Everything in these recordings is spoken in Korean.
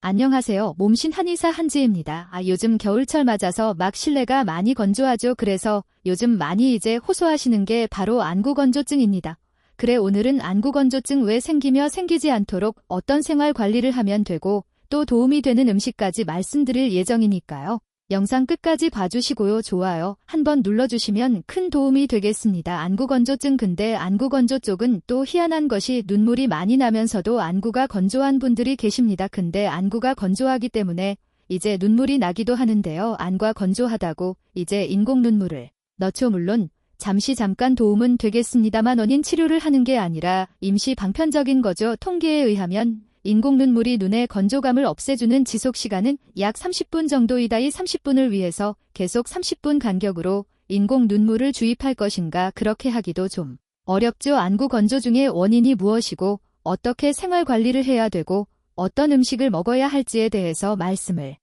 안녕하세요. 몸신 한의사 한지입니다. 요즘 겨울철 맞아서 막 실내가 많이 건조하죠. 그래서 요즘 많이 이제 호소하시는 게 바로 안구건조증입니다. 그래 오늘은 안구건조증 왜 생기며 생기지 않도록 어떤 생활 관리를 하면 되고 또 도움이 되는 음식까지 말씀드릴 예정이니까요. 영상 끝까지 봐주시고요. 좋아요 한번 눌러주시면 큰 도움이 되겠습니다. 안구건조증 근데 안구건조 쪽은 또 희한한 것이 눈물이 많이 나면서도 안구가 건조한 분들이 계십니다. 근데 안구가 건조하기 때문에 이제 눈물이 나기도 하는데요. 안구가 건조하다고 이제 인공 눈물을 넣죠. 물론 잠깐 도움은 되겠습니다만 원인 치료를 하는 게 아니라 임시 방편적인 거죠. 통계에 의하면 인공 눈물이 눈의 건조감을 없애주는 지속시간은 약 30분 정도이다. 이 30분을 위해서 계속 30분 간격으로 인공 눈물을 주입할 것인가 그렇게 하기도 좀 어렵죠. 안구 건조증의 원인이 무엇이고 어떻게 생활 관리를 해야 되고 어떤 음식을 먹어야 할지에 대해서 말씀을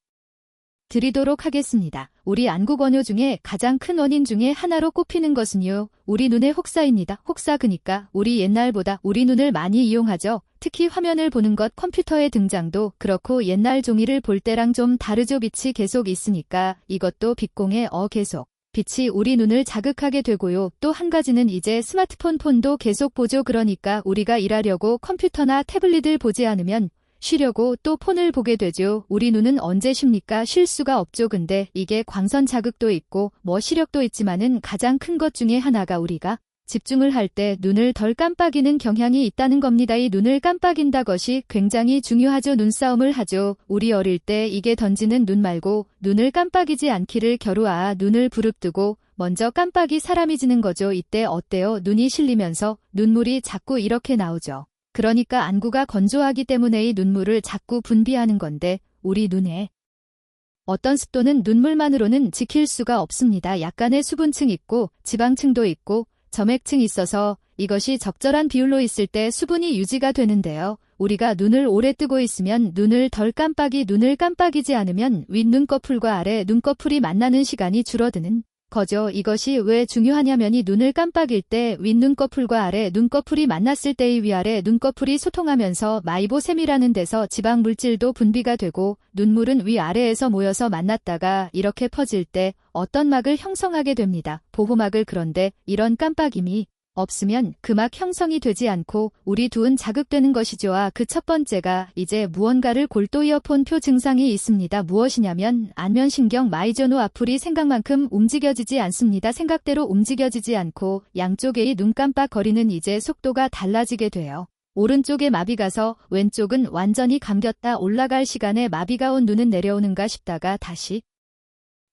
드리도록 하겠습니다. 우리 안구 건조 중에 가장 큰 원인 중에 하나로 꼽히는 것은요. 우리 눈의 혹사입니다. 혹사 그니까 우리 옛날보다 우리 눈을 많이 이용하죠. 특히 화면을 보는 것 컴퓨터의 등장도 그렇고 옛날 종이를 볼 때랑 좀 다르죠. 빛이 계속 있으니까 이것도 빛공해 계속 빛이 우리 눈을 자극하게 되고요. 또 한 가지는 이제 스마트폰 폰도 계속 보죠. 그러니까 우리가 일하려고 컴퓨터나 태블릿을 보지 않으면 쉬려고 또 폰을 보게 되죠. 우리 눈은 언제 쉽니까? 쉴 수가 없죠. 근데 이게 광선 자극도 있고 시력도 있지만은 가장 큰 것 중에 하나가 우리가 집중을 할 때 눈을 덜 깜빡이는 경향이 있다는 겁니다. 이 눈을 깜빡인다 것이 굉장히 중요하죠. 눈싸움을 하죠. 우리 어릴 때 이게 던지는 눈 말고 눈을 깜빡이지 않기를 겨루아 눈을 부릅뜨고 먼저 깜빡이 사람이 지는 거죠. 이때 어때요? 눈이 실리면서 눈물이 자꾸 이렇게 나오죠. 그러니까 안구가 건조하기 때문에 이 눈물을 자꾸 분비하는 건데 우리 눈에 어떤 습도는 눈물만으로는 지킬 수가 없습니다. 약간의 수분층 있고 지방층도 있고 점액층이 있어서 이것이 적절한 비율로 있을 때 수분이 유지가 되는데요. 우리가 눈을 오래 뜨고 있으면 눈을 눈을 깜빡이지 않으면 윗눈꺼풀과 아래 눈꺼풀이 만나는 시간이 줄어드는 거죠. 이것이 왜 중요하냐면 이 눈을 깜빡일 때 윗눈꺼풀과 아래 눈꺼풀이 만났을 때 이 위아래 눈꺼풀이 소통하면서 마이보셈이라는 데서 지방 물질도 분비가 되고 눈물은 위아래에서 모여서 만났다가 이렇게 퍼질 때 어떤 막을 형성하게 됩니다. 보호막을. 그런데 이런 깜빡임이 없으면 그 막 형성이 되지 않고 우리 두은 자극되는 것이죠. 그 첫 번째가 이제 무언가를 골도 이어폰표 증상이 있습니다. 무엇이냐면 안면신경 마이저노 앞풀이 생각만큼 움직여지지 않습니다. 생각대로 움직여지지 않고 양쪽의 눈 깜빡거리는 이제 속도가 달라지게 돼요. 오른쪽에 마비 가서 왼쪽은 완전히 감겼다 올라갈 시간에 마비가 온 눈은 내려오는가 싶다가 다시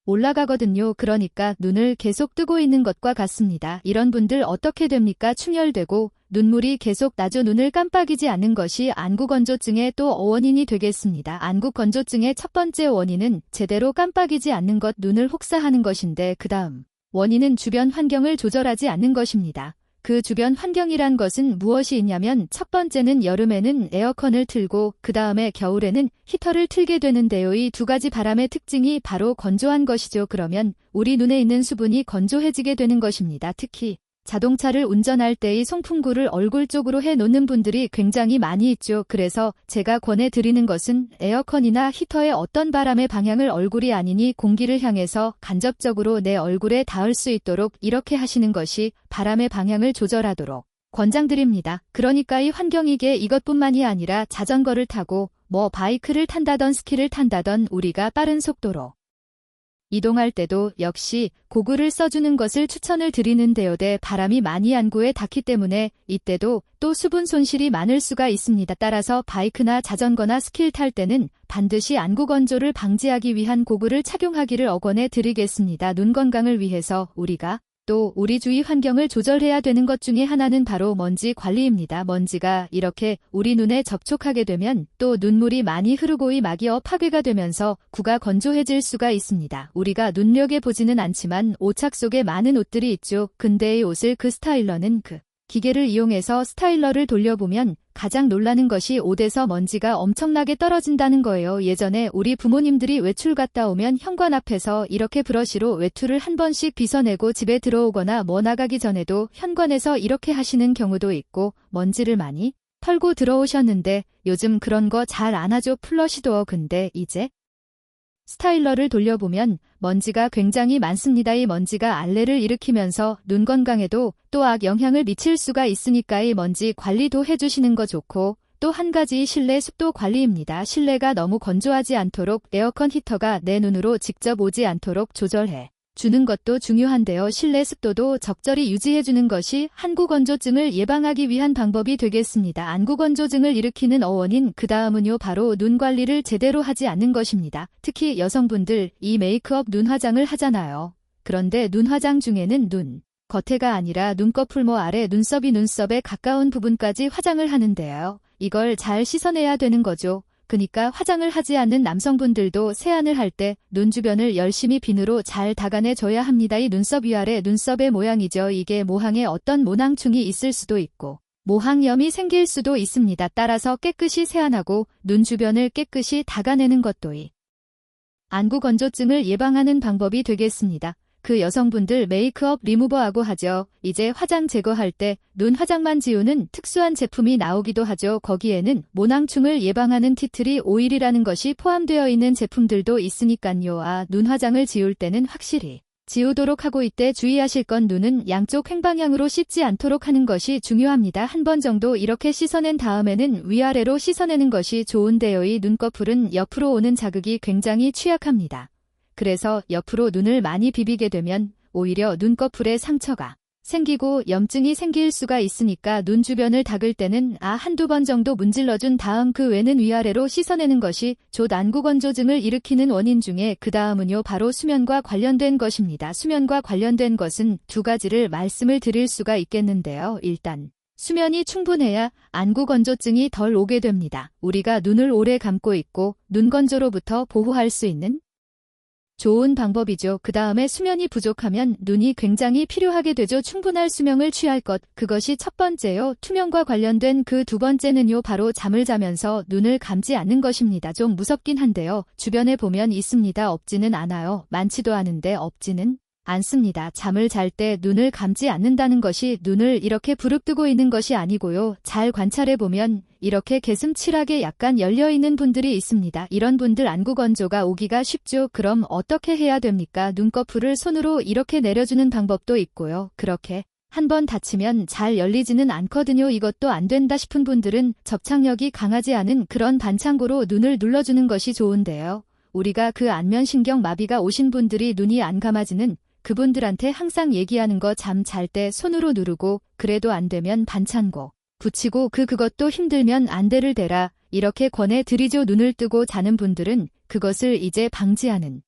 올라가거든요. 그러니까 눈을 계속 뜨고 있는 것과 같습니다. 이런 분들 어떻게 됩니까? 충혈되고 눈물이 계속 나죠. 눈을 깜빡이지 않는 것이 안구건조증의 또 원인이 되겠습니다. 안구건조증의 첫 번째 원인은 제대로 깜빡이지 않는 것, 눈을 혹사하는 것인데 그 다음 원인은 주변 환경을 조절하지 않는 것입니다. 그 주변 환경이란 것은 무엇이 있냐면 첫 번째는 여름에는 에어컨을 틀고 그 다음에 겨울에는 히터를 틀게 되는데요. 이 두 가지 바람의 특징이 바로 건조한 것이죠. 그러면 우리 눈에 있는 수분이 건조해지게 되는 것입니다. 특히 자동차를 운전할 때의 송풍구를 얼굴 쪽으로 해놓는 분들이 굉장히 많이 있죠. 그래서 제가 권해드리는 것은 에어컨이나 히터의 어떤 바람의 방향을 얼굴이 아니니 공기를 향해서 간접적으로 내 얼굴에 닿을 수 있도록 이렇게 하시는 것이 바람의 방향을 조절하도록 권장드립니다. 그러니까 이 환경이게 이것뿐만이 아니라 자전거를 타고 바이크를 탄다던 스키를 탄다던 우리가 빠른 속도로 이동할 때도 역시 고글을 써주는 것을 추천을 드리는데요. 바람이 많이 안구에 닿기 때문에 이때도 또 수분 손실이 많을 수가 있습니다. 따라서 바이크나 자전거나 스키를 탈 때는 반드시 안구 건조를 방지하기 위한 고글을 착용하기를 권해 드리겠습니다. 눈 건강을 위해서 우리가 또 우리 주위 환경을 조절해야 되는 것 중에 하나는 바로 먼지 관리입니다. 먼지가 이렇게 우리 눈에 접촉하게 되면 또 눈물이 많이 흐르고 이 막이 파괴가 되면서 구가 건조해질 수가 있습니다. 우리가 눈여겨 보지는 않지만 오착 속에 많은 옷들이 있죠. 근데 이 옷을 그 스타일러는 그 기계를 이용해서 스타일러를 돌려보면 가장 놀라는 것이 옷에서 먼지가 엄청나게 떨어진다는 거예요. 예전에 우리 부모님들이 외출 갔다 오면 현관 앞에서 이렇게 브러쉬로 외투를 한 번씩 빗어내고 집에 들어오거나 나가기 전에도 현관에서 이렇게 하시는 경우도 있고 먼지를 많이 털고 들어오셨는데 요즘 그런 거 잘 안 하죠 플러시도어. 근데 이제 스타일러를 돌려보면 먼지가 굉장히 많습니다. 이 먼지가 알레를 일으키면서 눈 건강에도 또 악영향을 미칠 수가 있으니까 이 먼지 관리도 해주시는 거 좋고, 또 한 가지 실내 습도 관리입니다. 실내가 너무 건조하지 않도록 에어컨 히터가 내 눈으로 직접 오지 않도록 조절해 주는 것도 중요한데요. 실내 습도도 적절히 유지해주는 것이 안구건조증을 예방하기 위한 방법이 되겠습니다. 안구건조증을 일으키는 원인, 그 다음은요 바로 눈 관리를 제대로 하지 않는 것입니다. 특히 여성분들 이 메이크업 눈 화장을 하잖아요. 그런데 눈 화장 중에는 눈 겉에가 아니라 눈꺼풀모 아래 눈썹에 가까운 부분까지 화장을 하는데요. 이걸 잘 씻어내야 되는 거죠. 그니까 화장을 하지 않는 남성분들도 세안을 할 때 눈 주변을 열심히 비누로 잘 닦아내줘야 합니다. 이 눈썹 위아래 눈썹의 모양이죠. 이게 모항에 어떤 모낭충이 있을 수도 있고 모항염이 생길 수도 있습니다. 따라서 깨끗이 세안하고 눈 주변을 깨끗이 닦아내는 것도 이 안구건조증을 예방하는 방법이 되겠습니다. 그 여성분들 메이크업 리무버하고 하죠. 이제 화장 제거할 때 눈 화장만 지우는 특수한 제품이 나오기도 하죠. 거기에는 모낭충을 예방하는 티트리 오일이라는 것이 포함되어 있는 제품들도 있으니깐요. 눈 화장을 지울 때는 확실히 지우도록 하고 이때 주의하실 건 눈은 양쪽 횡방향으로 씻지 않도록 하는 것이 중요합니다. 한 번 정도 이렇게 씻어낸 다음에는 위아래로 씻어내는 것이 좋은데요. 이 눈꺼풀은 옆으로 오는 자극이 굉장히 취약합니다. 그래서 옆으로 눈을 많이 비비게 되면 오히려 눈꺼풀에 상처가 생기고 염증이 생길 수가 있으니까 눈 주변을 닦을 때는 한두 번 정도 문질러준 다음 그 외는 위아래로 씻어내는 것이 안구건조증을 일으키는 원인 중에 그 다음은요 바로 수면과 관련된 것입니다. 수면과 관련된 것은 두 가지를 말씀을 드릴 수가 있겠는데요. 일단 수면이 충분해야 안구건조증이 덜 오게 됩니다. 우리가 눈을 오래 감고 있고 눈 건조로부터 보호할 수 있는 좋은 방법이죠. 그 다음에 수면이 부족하면 눈이 굉장히 필요하게 되죠. 충분할 수면을 취할 것, 그것이 첫 번째요. 투명과 관련된 그 두 번째는요 바로 잠을 자면서 눈을 감지 않는 것입니다. 좀 무섭긴 한데요. 주변에 보면 있습니다. 없지는 않아요. 많지도 않은데 없지는 않습니다. 잠을 잘 때 눈을 감지 않는다는 것이 눈을 이렇게 부릅뜨고 있는 것이 아니고요. 잘 관찰해보면 이렇게 개슴칠하게 약간 열려있는 분들이 있습니다. 이런 분들 안구건조가 오기가 쉽죠. 그럼 어떻게 해야 됩니까? 눈꺼풀을 손으로 이렇게 내려주는 방법도 있고요. 그렇게 한번 닫히면 잘 열리지는 않거든요. 이것도 안 된다 싶은 분들은 접착력이 강하지 않은 그런 반창고로 눈을 눌러주는 것이 좋은데요. 우리가 그 안면신경 마비가 오신 분들이 눈이 안 감아지는 그분들한테 항상 얘기하는 거 잠 잘 때 손으로 누르고 그래도 안 되면 반창고 붙이고 그것도 힘들면 안대를 대라 이렇게 권해드리죠. 눈을 뜨고 자는 분들은 그것을 이제 방지하는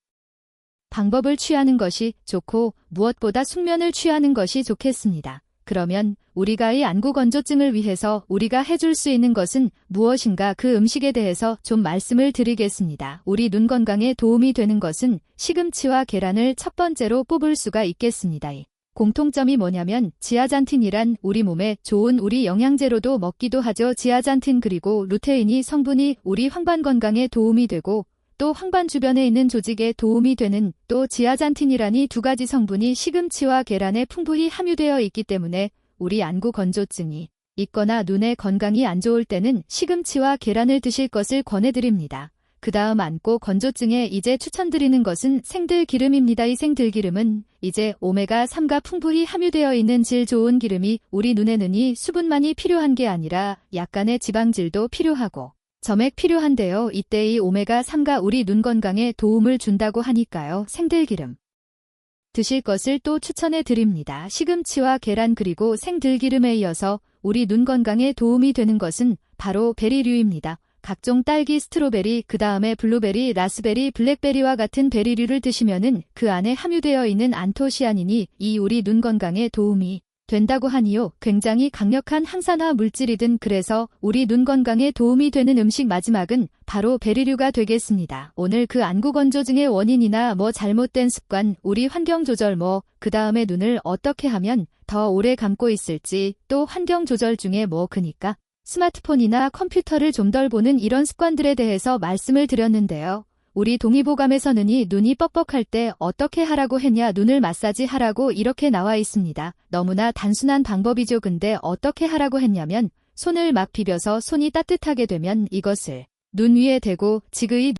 방법을 취하는 것이 좋고 무엇보다 숙면을 취하는 것이 좋겠습니다. 그러면 우리가 이 안구건조증을 위해서 우리가 해줄 수 있는 것은 무엇인가 그 음식에 대해서 좀 말씀을 드리겠습니다. 우리 눈 건강에 도움이 되는 것은 시금치와 계란을 첫 번째로 뽑을 수가 있겠습니다. 공통점이 뭐냐면 지아잔틴이란 우리 몸에 좋은 우리 영양제로도 먹기도 하죠. 지아잔틴 그리고 루테인이 성분이 우리 황반 건강에 도움이 되고 또 황반 주변에 있는 조직에 도움이 되는 또 지아잔틴이라니 두 가지 성분이 시금치와 계란에 풍부히 함유되어 있기 때문에 우리 안구 건조증이 있거나 눈의 건강이 안 좋을 때는 시금치와 계란을 드실 것을 권해드립니다. 그 다음 안구 건조증에 이제 추천드리는 것은 생들기름입니다. 이 생들기름은 이제 오메가3가 풍부히 함유되어 있는 질 좋은 기름이 우리 눈에는 이 수분만이 필요한 게 아니라 약간의 지방질도 필요하고 점액 필요한데요. 이때 이 오메가3가 우리 눈 건강에 도움을 준다고 하니까요. 생들기름 드실 것을 또 추천해 드립니다. 시금치와 계란 그리고 생들기름에 이어서 우리 눈 건강에 도움이 되는 것은 바로 베리류입니다. 각종 딸기, 스트로베리, 그 다음에 블루베리, 라스베리, 블랙베리와 같은 베리류를 드시면은 그 안에 함유되어 있는 안토시아닌이 이 우리 눈 건강에 도움이 된다고 하니요. 굉장히 강력한 항산화 물질이든 그래서 우리 눈 건강에 도움이 되는 음식 마지막은 바로 베리류가 되겠습니다. 오늘 그 안구건조증의 원인이나 잘못된 습관, 우리 환경 조절 그 다음에 눈을 어떻게 하면 더 오래 감고 있을지 또 환경 조절 중에 그니까 스마트폰이나 컴퓨터를 좀 덜 보는 이런 습관들에 대해서 말씀을 드렸는데요. 우리 동의보감에서는 이 눈이 뻑뻑할 때 어떻게 하라고 했냐 눈을 마사지 하라고 이렇게 나와 있습니다. 너무나 단순한 방법이죠. 근데 어떻게 하라고 했냐면 손을 막 비벼서 손이 따뜻하게 되면 이것을 눈 위에 대고 지그이